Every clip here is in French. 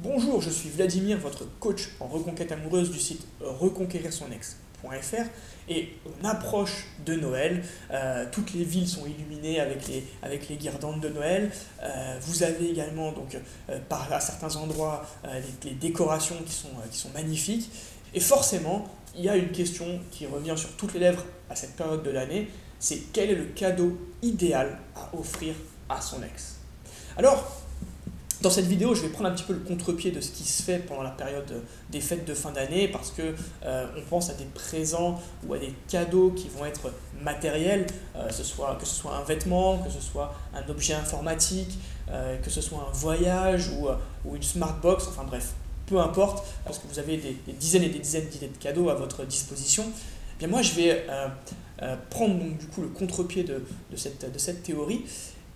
Bonjour, je suis Vladimir, votre coach en reconquête amoureuse du site reconquérir-son-ex.fr et on approche de Noël, toutes les villes sont illuminées avec les guirlandes de Noël, vous avez également à certains endroits les décorations qui sont magnifiques et forcément il y a une question qui revient sur toutes les lèvres à cette période de l'année, c'est quel est le cadeau idéal à offrir à son ex. Alors, dans cette vidéo, je vais prendre un petit peu le contre-pied de ce qui se fait pendant la période des fêtes de fin d'année parce que on pense à des présents ou à des cadeaux qui vont être matériels, que ce soit un vêtement, que ce soit un objet informatique, que ce soit un voyage ou une smartbox, enfin bref, peu importe, parce que vous avez des dizaines et des dizaines d'idées de cadeaux à votre disposition. Eh bien moi, je vais prendre donc, du coup le contre-pied de cette théorie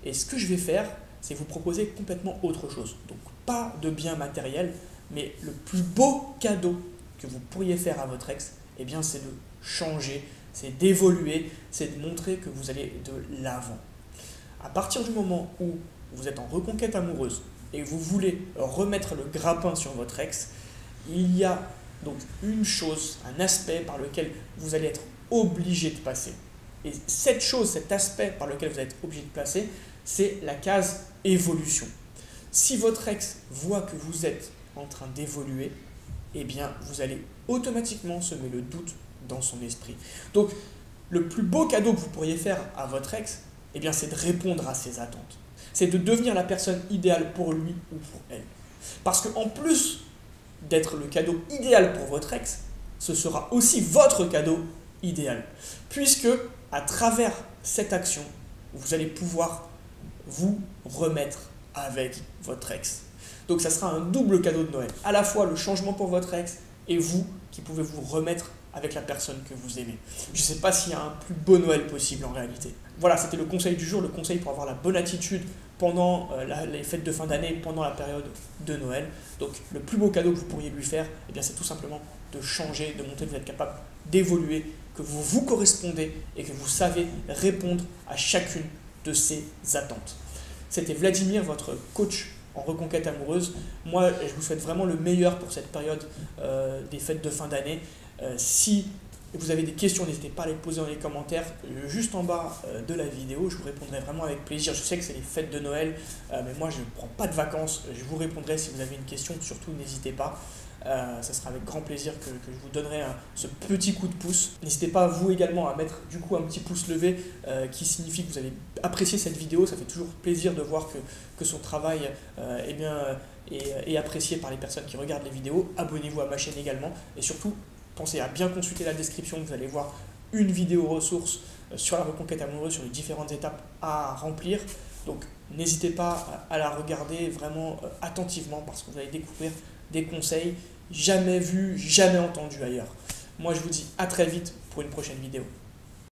et ce que je vais faire, c'est vous proposer complètement autre chose. Donc pas de bien matériel, mais le plus beau cadeau que vous pourriez faire à votre ex, eh bien c'est de changer, c'est d'évoluer, c'est de montrer que vous allez de l'avant. À partir du moment où vous êtes en reconquête amoureuse et que vous voulez remettre le grappin sur votre ex, il y a donc une chose, un aspect par lequel vous allez être obligé de passer. Et cette chose, cet aspect par lequel vous allez être obligé de passer, c'est la case évolution. Si votre ex voit que vous êtes en train d'évoluer, eh bien, vous allez automatiquement semer le doute dans son esprit. Donc, le plus beau cadeau que vous pourriez faire à votre ex, eh bien, c'est de répondre à ses attentes. C'est de devenir la personne idéale pour lui ou pour elle. Parce qu'en plus d'être le cadeau idéal pour votre ex, ce sera aussi votre cadeau idéal. Puisque, à travers cette action, vous allez pouvoir vous remettre avec votre ex. Donc ça sera un double cadeau de Noël. À la fois le changement pour votre ex et vous qui pouvez vous remettre avec la personne que vous aimez. Je ne sais pas s'il y a un plus beau Noël possible en réalité. Voilà, c'était le conseil du jour, le conseil pour avoir la bonne attitude pendant les fêtes de fin d'année, pendant la période de Noël. Donc le plus beau cadeau que vous pourriez lui faire, eh bien, c'est tout simplement de changer, de montrer que vous êtes capable d'évoluer, que vous vous correspondez et que vous savez répondre à chacune de ses attentes. C'était Vladimir, votre coach en reconquête amoureuse. Moi, je vous souhaite vraiment le meilleur pour cette période des fêtes de fin d'année. Si vous avez des questions, n'hésitez pas à les poser dans les commentaires juste en bas de la vidéo. Je vous répondrai vraiment avec plaisir. Je sais que c'est les fêtes de Noël, mais moi je ne prends pas de vacances. Je vous répondrai si vous avez une question. Surtout, n'hésitez pas. Ça sera avec grand plaisir que je vous donnerai ce petit coup de pouce. N'hésitez pas vous également à mettre du coup un petit pouce levé qui signifie que vous avez apprécié cette vidéo. Ça fait toujours plaisir de voir que son travail est apprécié par les personnes qui regardent les vidéos. Abonnez-vous à ma chaîne également et surtout pensez à bien consulter la description. Vous allez voir une vidéo ressource sur la reconquête amoureuse, sur les différentes étapes à remplir. Donc n'hésitez pas à la regarder vraiment attentivement parce que vous allez découvrir des conseils jamais vus, jamais entendus ailleurs. Moi je vous dis à très vite pour une prochaine vidéo.